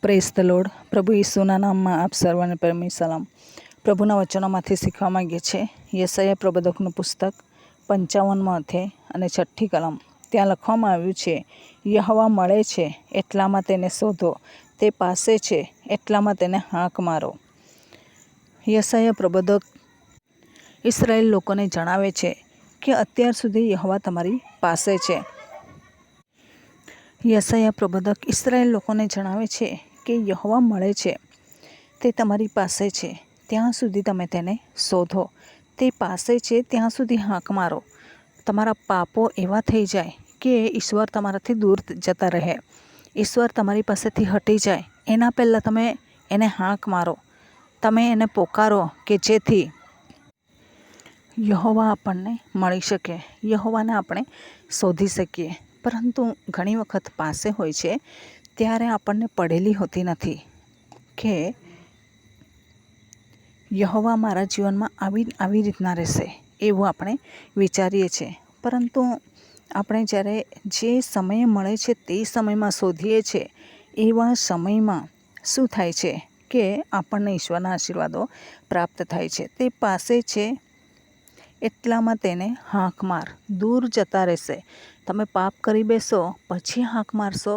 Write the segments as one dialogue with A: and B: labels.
A: Praise the lord. પ્રભુ ઈસુના નામમાં આપ સર્વને પ્રેમી સલામ. પ્રભુના વચનોમાંથી શીખવા માંગીએ છીએ. યશાયા પ્રબોધકનું પુસ્તક 55મો અધ્યાય અને 6ઠ્ઠી કલમ. ત્યાં લખવામાં આવ્યું છે, યહોવા મળે છે એટલામાં તેને શોધો, તે પાસે છે એટલામાં તેને હાંક મારો. યશાયા પ્રબોધક ઇસરાયેલ લોકોને જણાવે છે કે અત્યાર સુધી યહોવા તમારી પાસે છે. યશાયા પ્રબોધક ઇસરાયેલ લોકોને જણાવે છે કે યહોવા મળે છે, તે તમારી પાસે છે, ત્યાં સુધી તમે તેને શોધો. તે પાસે છે ત્યાં સુધી હાંક મારો. તમારા પાપો એવા થઈ જાય કે ઈશ્વર તમારાથી દૂર જતા રહે, ઈશ્વર તમારી પાસેથી હટી જાય, એના પહેલાં તમે એને હાંક મારો, તમે એને પોકારો કે જેથી યહોવા આપણને મળી શકે, યહોવાને આપણે શોધી શકીએ. પરંતુ ઘણી વખત પાસે હોય છે ત્યારે આપણને પડેલી હોતી નથી કે યહોવા મારા જીવનમાં આવી રીતના રહેશે, એવું આપણે વિચારીએ છીએ. પરંતુ આપણે જ્યારે જે સમયે મળે છે તે સમયમાં શોધીએ છીએ, એવા સમયમાં શું થાય છે કે આપણને ઈશ્વરના આશીર્વાદો પ્રાપ્ત થાય છે. તે પાસે છે એટલામાં તેને હાંક માર. દૂર જતા રહેશે. તમે પાપ કરી બેસો પછી હાંક મારશો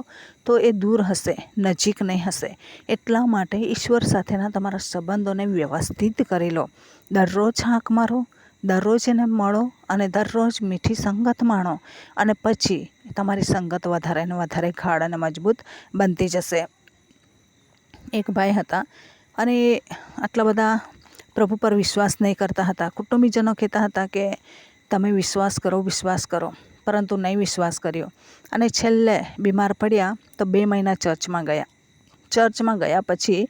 A: તો એ દૂર હશે, નજીક નહીં હશે. એટલા માટે ઈશ્વર સાથેના તમારા સંબંધોને વ્યવસ્થિત કરી લો. દરરોજ હાંક મારો, દરરોજ એને મળો અને દરરોજ મીઠી સંગત માણો, અને પછી તમારી સંગત વધારે ને વધારે ગાઢ અને મજબૂત બનતી જશે. એક ભાઈ હતા અને આટલા બધા પ્રભુ પર વિશ્વાસ નહીં કરતા હતા. કુટુંબીજનો કહેતા હતા કે તમે વિશ્વાસ કરો, પરંતુ નહીં વિશ્વાસ કર્યો. અને છેલ્લે બીમાર પડ્યા તો 2 મહિના ચર્ચમાં ગયા પછી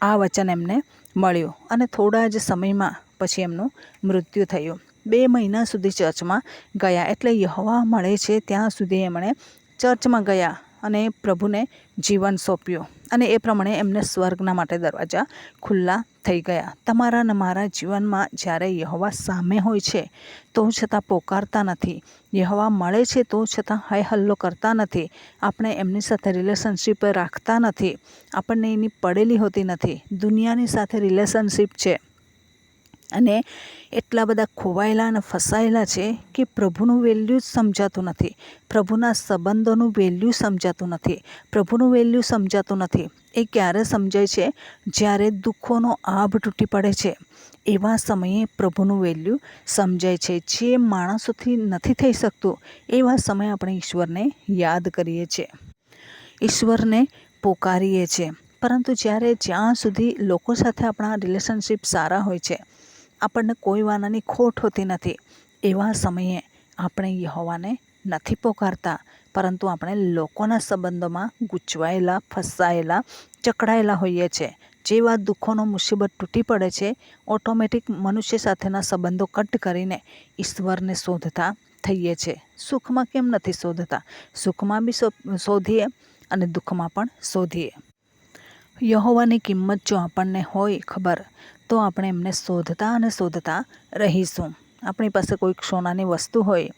A: આ વચન એમને મળ્યું અને થોડા જ સમયમાં પછી એમનું મૃત્યુ થયું. 2 મહિના સુધી ચર્ચમાં ગયા. એટલે યહોવા મળે છે ત્યાં સુધી એમણે ચર્ચમાં ગયા અને પ્રભુને જીવન સોંપ્યું, અને એ પ્રમાણે એમને સ્વર્ગના માટે દરવાજા ખુલ્લા થઈ ગયા. તમારા અને મારા જીવનમાં જ્યારે યહોવા સામે હોય છે તો છતાં પોકારતા નથી, યહોવા મળે છે તો છતાં હાય હલ્લો કરતા નથી, આપણે એમની સાથે રિલેશનશિપ રાખતા નથી, આપણને એની પડેલી હોતી નથી. દુનિયાની સાથે રિલેશનશિપ છે અને એટલા બધા ખોવાયેલા અને ફસાયેલા છે કે પ્રભુનું વેલ્યુ જ સમજાતું નથી, પ્રભુના સંબંધોનું વેલ્યુ સમજાતું નથી, પ્રભુનું વેલ્યુ સમજાતું નથી. એ ક્યારે સમજાય છે? જ્યારે દુઃખોનો આભ તૂટી પડે છે, એવા સમયે પ્રભુનું વેલ્યુ સમજાય છે. જે માણસોથી નથી થઈ શકતું, એવા સમયે આપણે ઈશ્વરને યાદ કરીએ છીએ, ઈશ્વરને પોકારીએ છીએ. પરંતુ જ્યાં સુધી લોકો સાથે આપણા રિલેશનશિપ સારા હોય છે, આપણને કોઈ વાનાની ખોટ હોતી નથી, એવા સમયે આપણે યહોવાને નથી પોકારતા, પરંતુ આપણે લોકોના સંબંધોમાં ગૂંચવાયેલા, ફસાયેલા, જકડાયેલા હોઈએ છીએ. જેવા દુઃખોનો મુસીબત તૂટી પડે છે, ઓટોમેટિક મનુષ્ય સાથેના સંબંધો કટ કરીને ઈશ્વરને શોધતા થઈએ છીએ. સુખમાં કેમ નથી શોધતા? સુખમાં બી શોધીએ અને દુઃખમાં પણ શોધીએ. યહોવાની કિંમત જો આપણને હોય ખબર, તો આપણે એમને શોધતા રહીશું. આપણી પાસે કોઈક સોનાની વસ્તુ હોય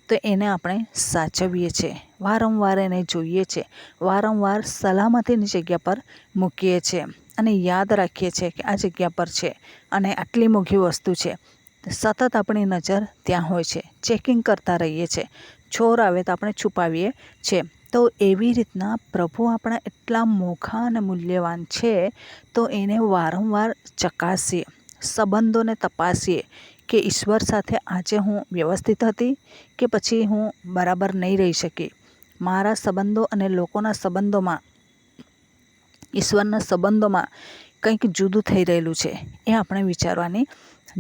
A: તો એને આપણે સાચવીએ છીએ, વારંવાર એને જોઈએ છીએ, વારંવાર સલામતીની જગ્યા પર મૂકીએ છીએ અને યાદ રાખીએ છીએ કે આ જગ્યા પર છે અને આટલી મોંઘી વસ્તુ છે. સતત આપણી નજર ત્યાં હોય છે, ચેકિંગ કરતા રહીએ છીએ. ચોર આવે તો આપણે છુપાવીએ છીએ. તો એવી રીતના પ્રભુ આપણા એટલા મોંઘા અને મૂલ્યવાન છે, તો એને વારંવાર ચકાસીએ, સંબંધોને તપાસીએ કે ઈશ્વર સાથે આજે હું વ્યવસ્થિત હતી કે પછી હું બરાબર નહીં રહી શકી. મારા સંબંધો અને લોકોના સંબંધોમાં, ઈશ્વરના સંબંધોમાં કંઈક જુદું થઈ રહેલું છે, એ આપણે વિચારવાની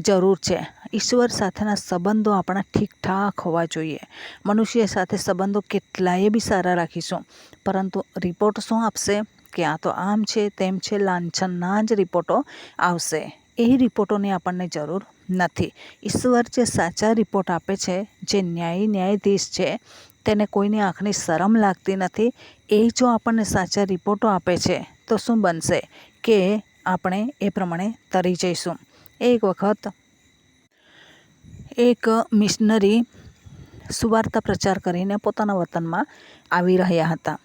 A: જરૂર છે. ઈશ્વર સાથેના સંબંધો આપણા ઠીકઠાક હોવા જોઈએ. મનુષ્ય સાથે સંબંધો કેટલાય બી સારા રાખીશું, પરંતુ રિપોર્ટ શું આપશે કે આ તો આમ છે તેમ છે, લાંછનના જ રિપોર્ટો આવશે. એ રિપોર્ટોની આપણને જરૂર નથી. ઈશ્વર જે સાચા રિપોર્ટ આપે છે, જે ન્યાયાધીશ છે, તેને કોઈની આંખની શરમ લાગતી નથી. એ જો આપણને સાચા રિપોર્ટો આપે છે તો શું બનશે કે આપણે એ પ્રમાણે તરી જઈશું. એક વખત એક મિશનરી સુવાર્તા પ્રચાર કરીને પોતાના વતનમાં આવી રહ્યા હતા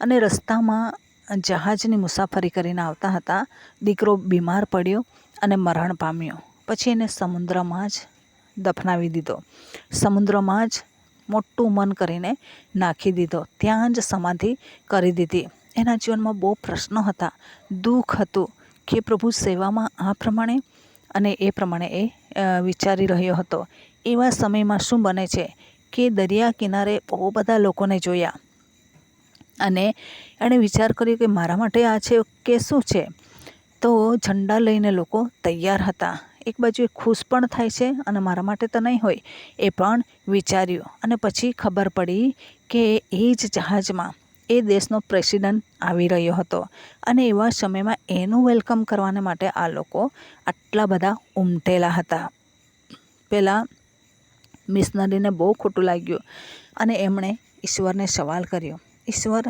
A: અને રસ્તામાં જહાજની મુસાફરી કરીને આવતા હતા. દીકરો બીમાર પડ્યો અને મરણ પામ્યો. પછી એને સમુદ્રમાં જ દફનાવી દીધો. સમુદ્રમાં જ મોટું મન કરીને નાખી દીધો. ત્યાં જ સમાધિ કરી દીધી. એના જીવનમાં બહુ પ્રશ્નો હતા, દુઃખ હતું કે પ્રભુ સેવામાં આ પ્રમાણે, અને એ પ્રમાણે એ વિચારી રહ્યો હતો. એવા સમયમાં શું બને છે કે દરિયા કિનારે બહુ બધા લોકોને જોયા અને એણે વિચાર કર્યો કે મારા માટે આ છે કે શું છે. તો ઝંડા લઈને લોકો તૈયાર હતા. એક બાજુ એ ખુશ પણ થાય છે અને મારા માટે તો નહીં હોય એ પણ વિચાર્યું. અને પછી ખબર પડી કે એ જ જહાજમાં એ દેશનો પ્રેસિડન્ટ આવી રહ્યો હતો અને એવા સમયમાં એનું વેલકમ કરવાને માટે આ લોકો આટલા બધા ઉમટેલા હતા. પહેલાં મિશનરીને બહુ ખોટું લાગ્યું અને એમણે ઈશ્વરને સવાલ કર્યો, ઈશ્વર,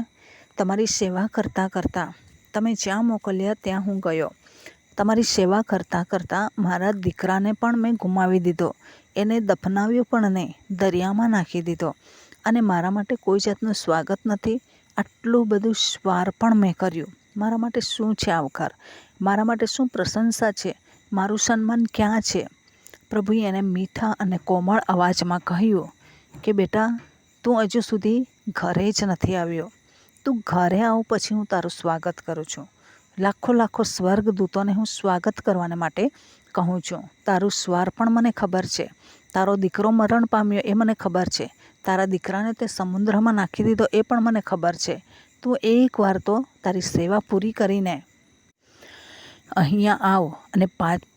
A: તમારી સેવા કરતાં કરતાં તમે જ્યાં મોકલ્યા ત્યાં હું ગયો. તમારી સેવા કરતાં કરતાં મારા દીકરાને પણ મેં ગુમાવી દીધો. એને દફનાવ્યો પણ નહીં, દરિયામાં નાખી દીધો અને મારા માટે કોઈ જાતનું સ્વાગત નથી. આટલું બધું સ્વાર પણ મેં કર્યું. મારા માટે શું છે આવકાર? મારા માટે શું પ્રશંસા છે? મારું સન્માન ક્યાં છે? પ્રભુએ એને મીઠા અને કોમળ અવાજમાં કહ્યું કે બેટા, તું હજુ સુધી ઘરે જ નથી આવ્યો. તું ઘરે આવ પછી હું તારું સ્વાગત કરું છું. લાખો લાખો સ્વર્ગદૂતોને હું સ્વાગત કરવાને માટે કહું છું. તારું સ્વાર પણ મને ખબર છે. તારો દીકરો મરણ પામ્યો એ મને ખબર છે. તારા દીકરાને તે સમુદ્રમાં નાખી દીધો એ પણ મને ખબર છે. તું એકવાર તો તારી સેવા પૂરી કરીને અહીંયા આવ અને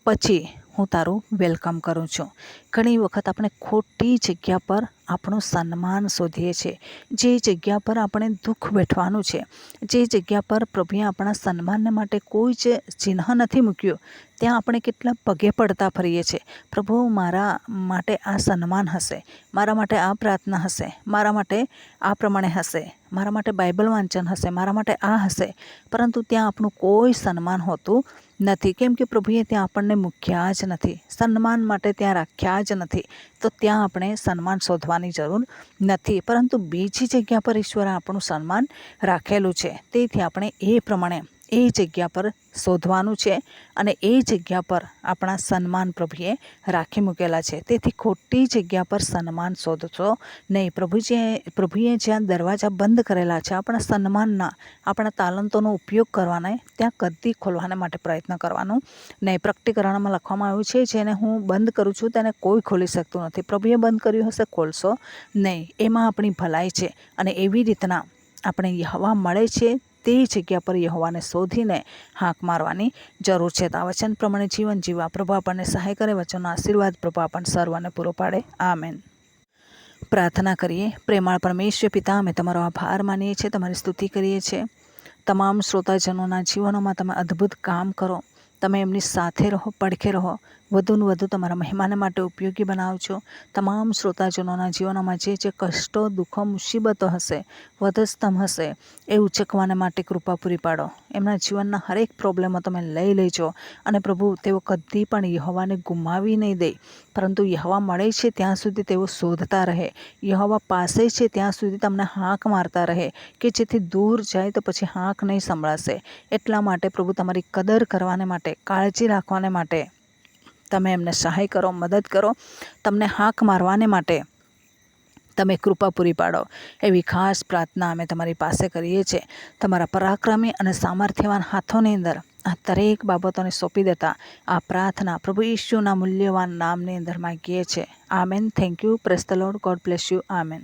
A: પછી હું તારું વેલકમ કરું છું. ઘણી વખત આપણે ખોટી જગ્યા પર આપણું સન્માન શોધીએ છીએ. જે જગ્યા પર આપણે દુઃખ વેઠવાનું છે, જે જગ્યા પર પ્રભુએ આપણા સન્માનને માટે કોઈ જ ચિહ્ન નથી મૂક્યું, ત્યાં આપણે કેટલા પગે પડતા ફરીએ છીએ. પ્રભુ, મારા માટે આ સન્માન હશે, મારા માટે આ પ્રાર્થના હશે, મારા માટે આ પ્રમાણે હશે, મારા માટે બાઇબલ વાંચન હશે, મારા માટે આ હશે. પરંતુ ત્યાં આપણું કોઈ સન્માન હોતું નથી, કેમ કે પ્રભુએ ત્યાં આપણને મૂક્યા જ નથી, સન્માન માટે ત્યાં રાખ્યા જ નથી. તો ત્યાં આપણે સન્માન શોધવાની જરૂર નથી, પરંતુ બીજી જગ્યા પર ઈશ્વરે આપણું સન્માન રાખેલું છે. તેથી આપણે એ પ્રમાણે એ જગ્યા પર શોધવાનું છે અને એ જગ્યા પર આપણા સન્માન પ્રભુએ રાખી મૂકેલા છે. તેથી ખોટી જગ્યા પર સન્માન શોધશો નહીં. પ્રભુએ જ્યાં દરવાજા બંધ કરેલા છે આપણા સન્માનના, આપણા તાલંતોનો ઉપયોગ કરવાને, ત્યાં કદી ખોલવાને માટે પ્રયત્ન કરવાનું નહીં. પ્રકટીકરણમાં લખવામાં આવ્યું છે, જેને હું બંધ કરું છું તેને કોઈ ખોલી શકતું નથી. પ્રભુએ બંધ કર્યું હશે, ખોલશો નહીં. એમાં આપણી ભલાઈ છે અને એવી રીતના આપણે યહોવા મળે છે તે જગ્યા પર યહોવાને શોધીને હાંક મારવાની જરૂર છે. તો આ વચન પ્રમાણે જીવન જીવવા પ્રભુ આપણને સહાય કરે. વચનનો આશીર્વાદ પ્રભુ આપણને સર્વને પૂરો પાડે. આમેન. પ્રાર્થના કરીએ. પ્રેમાળ પરમેશ્વર પિતા, અમે તમારો આભાર માનીએ છીએ, તમારી સ્તુતિ કરીએ છીએ. તમામ શ્રોતાજનોના જીવનોમાં તમે અદ્ભુત કામ કરો. તમે એમની સાથે રહો, પડખે રહો. વધુને વધુ તમારા મહેમાન માટે ઉપયોગી બનાવજો. તમામ શ્રોતાજનોના જીવનોમાં જે જે કષ્ટો, દુઃખો, મુસીબતો હશે, વધસ્તમ હશે, એ ઉચકવાને માટે કૃપા પૂરી પાડો. એમના જીવનના હરેક પ્રોબ્લેમો તમે લઈ લેજો અને પ્રભુ, તેઓ કદી પણ યહોવાને ગુમાવી નહીં દે, પરંતુ યહોવા મળે છે ત્યાં સુધી તેઓ શોધતા રહે. યહોવા પાસે છે ત્યાં સુધી તમને હાંક મારતા રહે, કે જેથી દૂર જાય તો પછી હાંક નહીં સંભળાશે. એટલા માટે પ્રભુ, તમારી કદર કરવાને માટે, કાળજી રાખવાને માટે તમે એમને સહાય કરો, મદદ કરો. તમને હાંક મારવાને માટે તમે કૃપા પૂરી પાડો. એવી ખાસ પ્રાર્થના અમે તમારી પાસે કરીએ છીએ. તમારા પરાક્રમી અને સામર્થ્યવાન હાથોની અંદર આ દરેક બાબતોને સોંપી દેતા આ પ્રાર્થના પ્રભુ ઈસુના મૂલ્યવાન નામની અંદર માગીએ છીએ. Amen. Thank you. Praise the lord. God bless you. Amen.